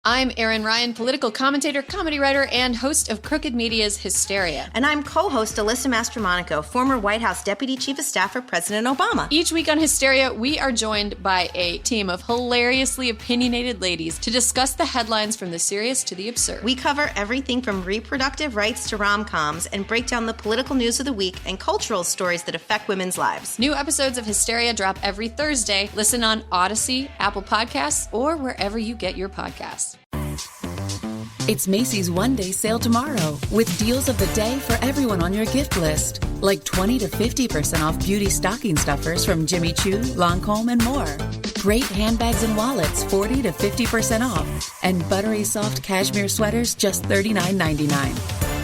I'm Erin Ryan, political commentator, comedy writer, and host of Crooked Media's Hysteria. And I'm co-host Alyssa Mastromonaco, former White House Deputy Chief of Staff for President Obama. Each week on Hysteria, we are joined by a team of hilariously opinionated ladies to discuss the headlines from the serious to the absurd. We cover everything from reproductive rights to rom-coms and break down the political news of the week and cultural stories that affect women's lives. New episodes of Hysteria drop every Thursday. Listen on Odyssey, Apple Podcasts, or wherever you get your podcasts. It's Macy's one-day sale tomorrow with deals of the day for everyone on your gift list. Like 20 to 50% off beauty stocking stuffers from Jimmy Choo, Lancome, and more. Great handbags and wallets 40 to 50% off. And buttery soft cashmere sweaters just $39.99.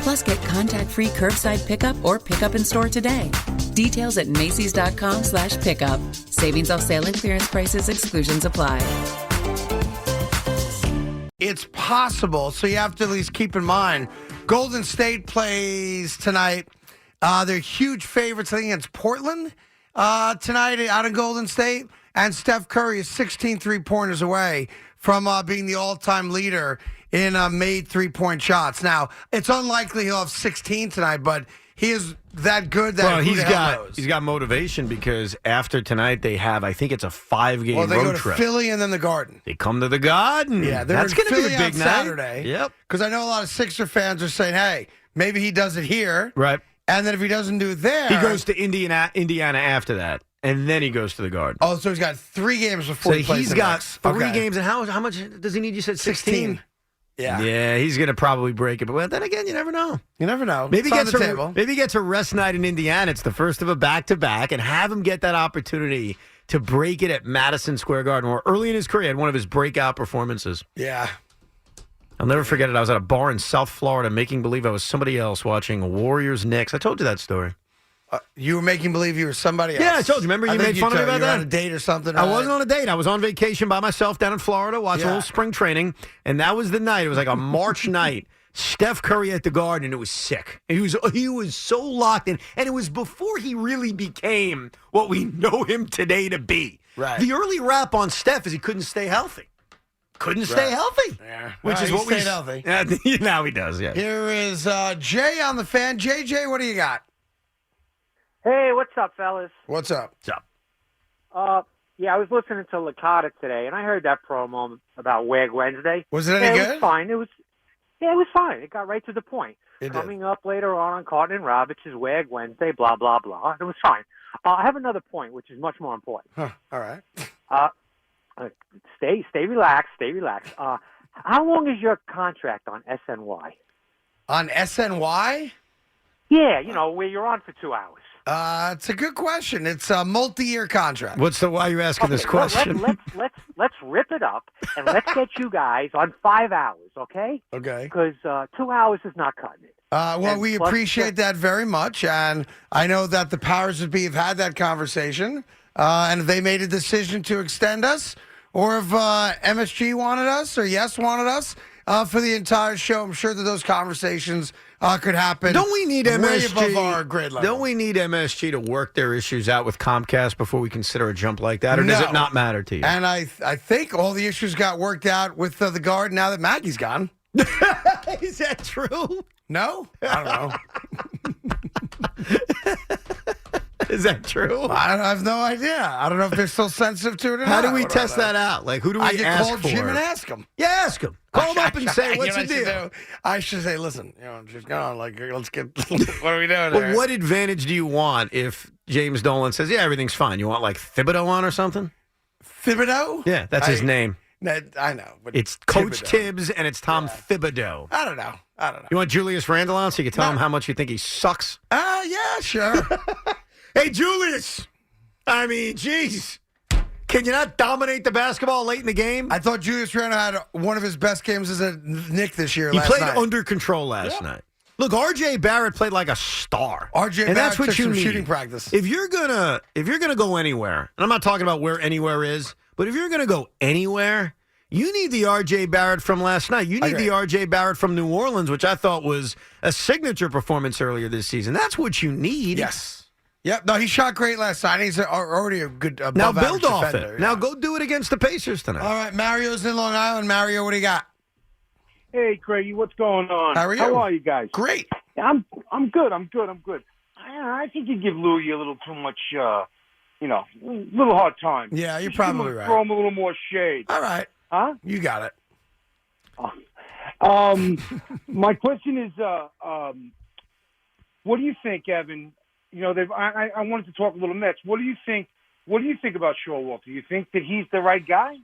Plus get contact-free curbside pickup or pickup in store today. Details at Macys.com/pickup. Savings off sale and clearance prices. Exclusions apply. It's possible, so you have to at least keep in mind, Golden State plays tonight. They're huge favorites, I think, against Portland tonight out in Golden State. And Steph Curry is 16 three-pointers away from being the all-time leader in made three-point shots. Now, it's unlikely he'll have 16 tonight, but he is that good that he's got motivation because after tonight they have, I think it's a 5-game road trip. Well, they go to Philly and then the Garden. They come to the Garden. Yeah, that's going to be a big night. Saturday. Yep. Because I know a lot of Sixer fans are saying, hey, maybe he does it here. Right. And then if he doesn't do it there, he goes to Indiana after that. And then he goes to the Garden. Oh, so he's got 3 games before he plays. So he's got 3 games. And how much does he need? You said 16? Yeah, he's going to probably break it. But then again, you never know. You never know. Maybe he gets a rest night in Indiana. It's the first of a back-to-back. And have him get that opportunity to break it at Madison Square Garden. Or early in his career, he had one of his breakout performances. Yeah. I'll never forget it. I was at a bar in South Florida making believe I was somebody else watching Warriors-Knicks. I told you that story. You were making believe you were somebody else. Yeah, I told you. Remember you made fun of me about that? You were on a date or something. I wasn't on a date. I was on vacation by myself down in Florida watching a little spring training, and that was the night. It was like a March night. Steph Curry at the Garden, and it was sick. He was so locked in, and it was before he really became what we know him today to be. Right. The early rap on Steph is he couldn't stay healthy. Stay healthy. Yeah. Which is what we stayed healthy. Now he does, yeah. Here is Jay on the fan. JJ, what do you got? Hey, what's up, fellas? What's up? Yeah, I was listening to Licata today, and I heard that promo about Wag Wednesday. Was it any good? It was fine. It was fine. It got right to the point. Coming up later on Carton and Roberts' Wag Wednesday, blah, blah, blah. It was fine. I have another point, which is much more important. Huh, all right. Stay relaxed. Stay relaxed. How long is your contract on SNY? On SNY? Yeah, where you're on for 2 hours. It's a good question. It's a multi-year contract. Why are you asking this question? Let's rip it up and let's get you guys on 5 hours, okay? Okay. Because 2 hours is not cutting it. Well, we appreciate that very much, and I know that the powers that be have had that conversation, and if they made a decision to extend us, or if MSG wanted us, or Yes wanted us for the entire show, I'm sure that those conversations could happen. Don't we need MSG? Way above our grade level. Don't we need MSG to work their issues out with Comcast before we consider a jump like that, or does it not matter to you? And I think all the issues got worked out with the Garden now that Maggie's gone. Is that true? No? I don't know. Is that true? I have no idea. I don't know if they're still sensitive to it or not. How do we test that out? Like, who do we ask for? I can call Jim and ask him. Yeah, ask him. Call him up and say, what's the deal? I should say, listen, just go on. Like, let's get, what are we doing Well, what advantage do you want if James Dolan says, yeah, everything's fine? You want, like, Thibodeau on or something? Thibodeau? Yeah, that's his name. I know. But it's Coach Tibbs and it's Tom Thibodeau. I don't know. You want Julius Randle on so you can tell him how much you think he sucks? Yeah, sure. Hey, Julius. I mean, geez. Can you not dominate the basketball late in the game? I thought Julius Randle had one of his best games as a Knick this year. He played under control last night. Look, R.J. Barrett played like a star. R.J. Barrett took some shooting practice. If you're gonna go anywhere, and I'm not talking about where anywhere is, but if you're gonna go anywhere, you need the R.J. Barrett from last night. You need the R.J. Barrett from New Orleans, which I thought was a signature performance earlier this season. That's what you need. Yes. Yep. No, he shot great last night. He's already a good above now build off defender. it. Now go do it against the Pacers tonight. All right, Mario's in Long Island. Mario, what do you got? Hey, Craigie, what's going on? How are you? How are you guys? Great. I'm good. I think you give Louie a little too much, a little hard time. Yeah, you're You should probably right. Throw him a little more shade. All right. Huh? You got it. My question is, what do you think, Evan? I wanted to talk a little Mets. What do you think about Showalter? Do you think that he's the right guy?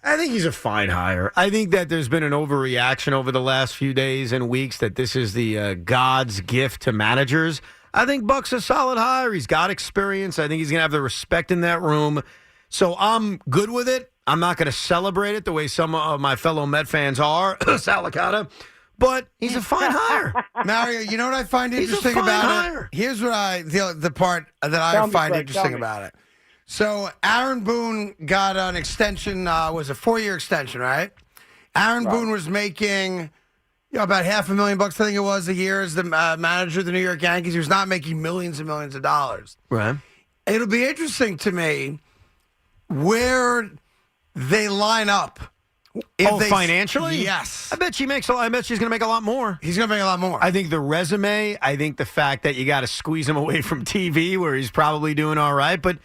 I think he's a fine hire. I think that there's been an overreaction over the last few days and weeks that this is the God's gift to managers. I think Buck's a solid hire. He's got experience. I think he's going to have the respect in that room. So I'm good with it. I'm not going to celebrate it the way some of my fellow Met fans are, Salicata, but he's a fine hire. Mario, you know what I find He's a interesting fine about hire. it? Here's what the part that I Tell me, find Craig, interesting tell me. about it. So Aaron Boone got an extension, was a 4-year extension, right? Aaron Boone was making about $500,000, I think it was, a year as the manager of the New York Yankees. He was not making millions and millions of dollars. Right. It'll be interesting to me where they line up. Financially? Yes. I bet she's going to make a lot more. He's going to make a lot more. I think the resume, I think the fact that you got to squeeze him away from TV where he's probably doing all right. But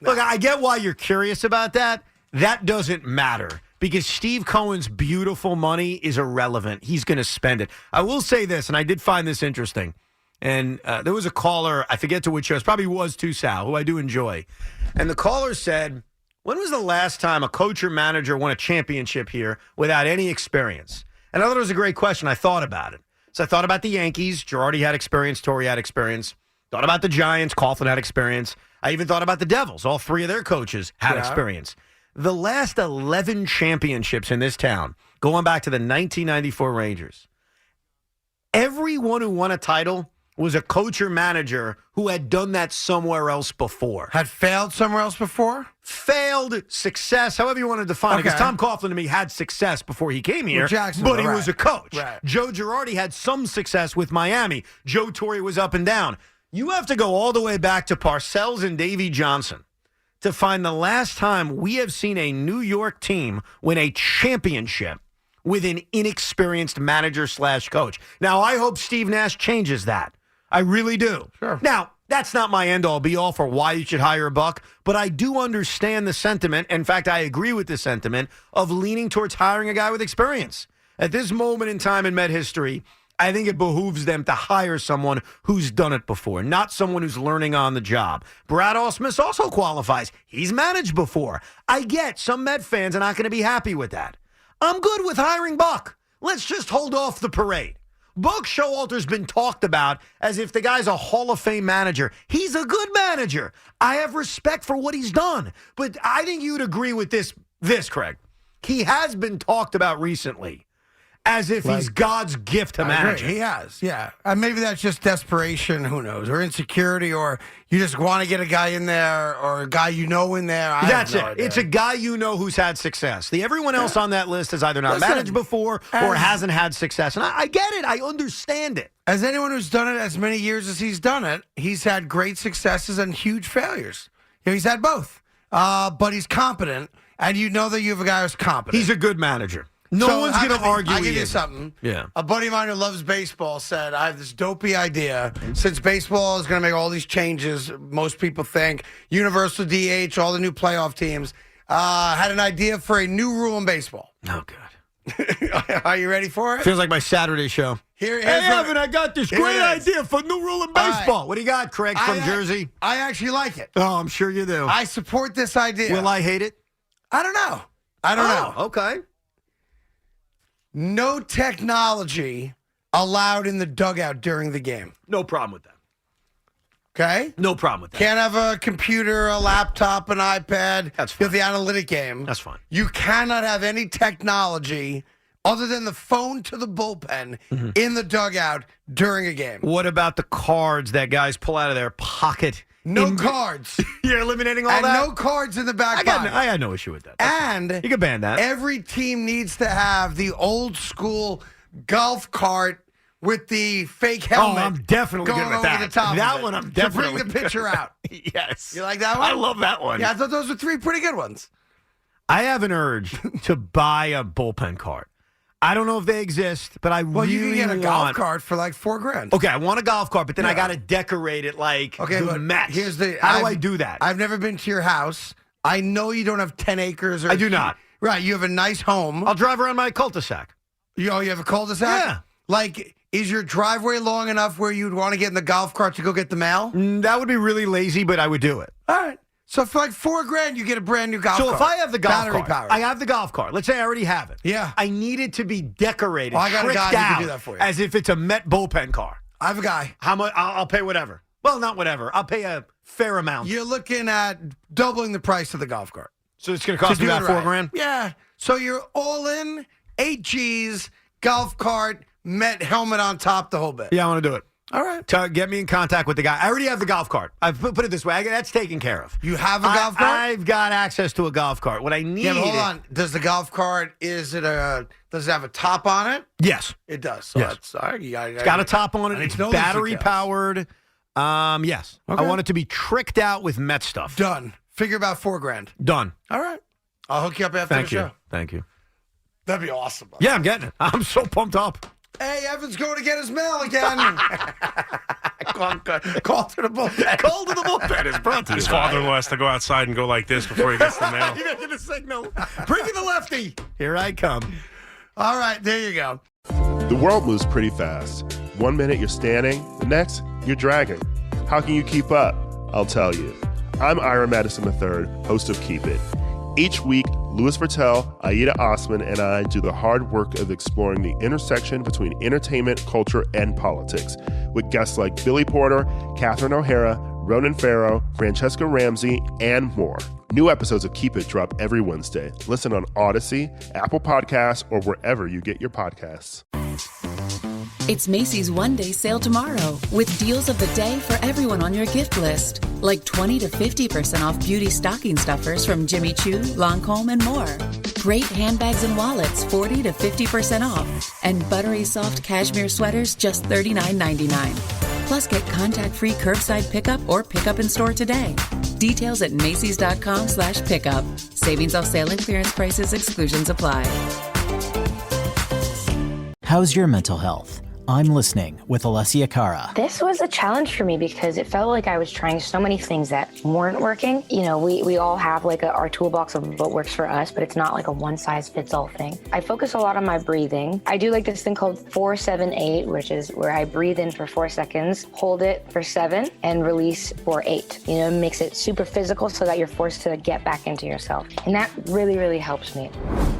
look, I get why you're curious about that. That doesn't matter because Steve Cohen's beautiful money is irrelevant. He's going to spend it. I will say this, and I did find this interesting. And there was a caller, I forget to which show, it probably was to Sal, who I do enjoy. And the caller said, when was the last time a coach or manager won a championship here without any experience? And I thought it was a great question. I thought about it. So I thought about the Yankees. Girardi had experience. Torre had experience. Thought about the Giants. Coughlin had experience. I even thought about the Devils. All three of their coaches had experience. The last 11 championships in this town, going back to the 1994 Rangers, everyone who won a title was a coach or manager who had done that somewhere else before. Had failed somewhere else before? Failed, success, however you want to define it. Because Tom Coughlin, to me, had success before he came here, but he was a coach. Right. Joe Girardi had some success with Miami. Joe Torre was up and down. You have to go all the way back to Parcells and Davey Johnson to find the last time we have seen a New York team win a championship with an inexperienced manager/coach. Now, I hope Steve Nash changes that. I really do. Sure. Now, that's not my end-all, be-all for why you should hire a Buck, but I do understand the sentiment. In fact, I agree with the sentiment of leaning towards hiring a guy with experience. At this moment in time in Met history, I think it behooves them to hire someone who's done it before, not someone who's learning on the job. Brad Ausmus also qualifies. He's managed before. I get some Met fans are not going to be happy with that. I'm good with hiring Buck. Let's just hold off the parade. Buck Showalter's been talked about as if the guy's a Hall of Fame manager. He's a good manager. I have respect for what he's done. But I think you'd agree with this, Craig. He has been talked about recently as if he's God's gift to manage. He has, yeah. Maybe that's just desperation, who knows, or insecurity, or you just want to get a guy in there or a guy you know in there. That's it. It's a guy you know who's had success. Everyone else on that list has either not managed before or hasn't had success. And I get it. I understand it. As anyone who's done it as many years as he's done it, he's had great successes and huge failures. He's had both. But he's competent, and you know that you have a guy who's competent. He's a good manager. No one's going to argue. I'll give you something. Yeah. A buddy of mine who loves baseball said, I have this dopey idea. Since baseball is going to make all these changes, most people think, universal DH, all the new playoff teams, had an idea for a new rule in baseball. Oh, God. Are you ready for it? Feels like my Saturday show. Hey, Evan, I got this great idea for a new rule in baseball. Right. What do you got, Craig, from Jersey? I actually like it. Oh, I'm sure you do. I support this idea. Will I hate it? I don't know. I don't know. Okay. No technology allowed in the dugout during the game. No problem with that. Okay? No problem with that. Can't have a computer, a laptop, an iPad. That's fine. You have the analytic game. That's fine. You cannot have any technology other than the phone to the bullpen in the dugout during a game. What about the cards that guys pull out of their pocket? No cards. You're eliminating all and that? No cards in the back pocket. I had no issue with that. And you can ban that. Every team needs to have the old school golf cart with the fake helmet. Oh, I'm definitely going good with over that. The top that of it one I'm definitely to bring the pitcher out. Yes. You like that one? I love that one. Yeah, I thought those were three pretty good ones. I have an urge to buy a bullpen cart. I don't know if they exist, but I Well, really you can get a want... golf cart for like $4,000. Okay, I want a golf cart, but then I got to decorate it like the Mets. Here's the. How do I do that? I've never been to your house. I know you don't have 10 acres. Or I do not. Right, you have a nice home. I'll drive around my cul-de-sac. You have a cul-de-sac? Yeah. Like, is your driveway long enough where you'd want to get in the golf cart to go get the mail? That would be really lazy, but I would do it. All right. So for like $4,000, you get a brand new golf cart. So if I have the golf Battery cart, powered. I have the golf cart. Let's say I already have it. Yeah. I need it to be decorated, I got a guy who tricked can out, do that for you. as if it's a Met bullpen car. I have a guy. How much? I'll pay whatever. Well, not whatever. I'll pay a fair amount. You're looking at doubling the price of the golf cart. So it's going to cost me about $4,000? Yeah. So you're all in, 8 G's, golf cart, Met helmet on top, the whole bit. Yeah, I want to do it. All right. Get me in contact with the guy. I already have the golf cart. I've put it this way. That's taken care of. You have a golf cart? I've got access to a golf cart. What I need... Yeah, but hold on. Does the golf cart, does it have a top on it? Yes. It does. So Yes. that's, all right, It's got a top on it. It's battery powered. Yes. Okay. I want it to be tricked out with Met stuff. Done. Figure about $4,000. Done. All right. I'll hook you up after the show. Thank you. That'd be awesome. Yeah, I'm getting it. I'm so pumped up. Hey, Evan's going to get his mail again. Call to the bullpen. Call to the bullpen is brought to you. His father-in-law has to go outside and go like this before he gets the mail. You're making a signal. Bring in the lefty. Here I come. All right, there you go. The world moves pretty fast. 1 minute you're standing, the next you're dragging. How can you keep up? I'll tell you. I'm Ira Madison III, host of Keep It. Each week, Louis Vertel, Aida Osman, and I do the hard work of exploring the intersection between entertainment, culture, and politics, with guests like Billy Porter, Catherine O'Hara, Ronan Farrow, Francesca Ramsey, and more. New episodes of Keep It drop every Wednesday. Listen on Odyssey, Apple Podcasts, or wherever you get your podcasts. It's Macy's one-day sale tomorrow with deals of the day for everyone on your gift list. Like 20 to 50% off beauty stocking stuffers from Jimmy Choo, Lancome, and more. Great handbags and wallets, 40 to 50% off. And buttery soft cashmere sweaters, just $39.99. Plus, get contact-free curbside pickup or pickup in store today. Details at Macys.com/pickup. Savings off sale and clearance prices. Exclusions apply. How's your mental health? I'm listening with Alessia Cara. This was a challenge for me because it felt like I was trying so many things that weren't working. You know, we all have like our toolbox of what works for us, but it's not like a one-size-fits-all thing. I focus a lot on my breathing. I do like this thing called 4-7-8, which is where I breathe in for 4 seconds, hold it for 7, and release for 8. You know, it makes it super physical so that you're forced to get back into yourself. And that really, really helps me.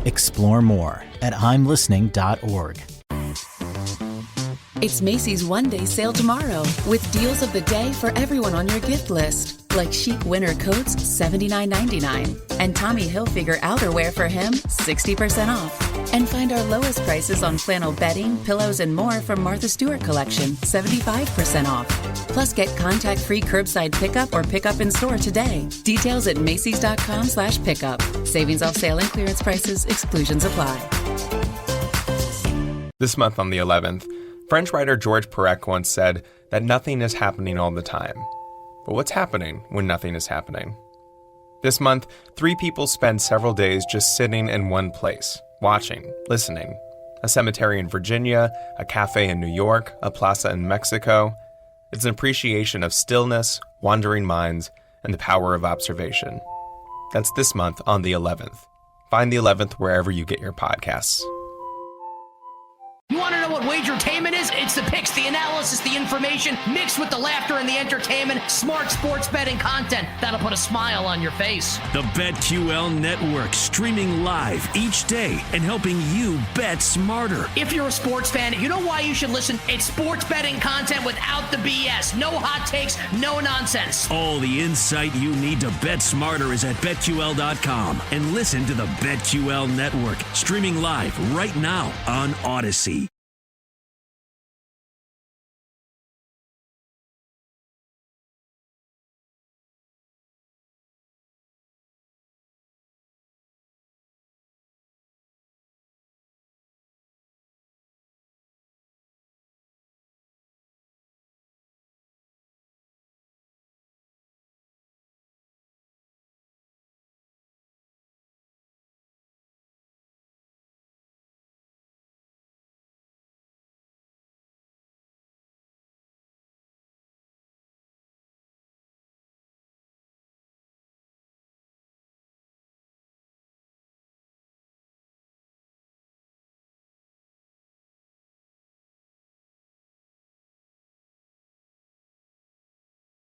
Explore more at imlistening.org. It's Macy's one-day sale tomorrow with deals of the day for everyone on your gift list. Like chic winter coats, $79.99. And Tommy Hilfiger outerwear for him, 60% off. And find our lowest prices on flannel bedding, pillows, and more from Martha Stewart Collection, 75% off. Plus, get contact-free curbside pickup or pickup in store today. Details at Macys.com/pickup. Savings off sale and clearance prices. Exclusions apply. This month on the 11th, French writer George Perec once said that nothing is happening all the time. But what's happening when nothing is happening? This month, 3 people spend several days just sitting in one place, watching, listening. A cemetery in Virginia, a cafe in New York, a plaza in Mexico. It's an appreciation of stillness, wandering minds, and the power of observation. That's this month on the 11th. Find the 11th wherever you get your podcasts. You want to know what wagertainment is? It's the picks, the analysis, the information, mixed with the laughter and the entertainment. Smart sports betting content that'll put a smile on your face. The BetQL Network, streaming live each day and helping you bet smarter. If you're a sports fan, you know why you should listen. It's sports betting content without the BS. No hot takes, no nonsense. All the insight you need to bet smarter is at BetQL.com. And listen to the BetQL Network, streaming live right now on Odyssey.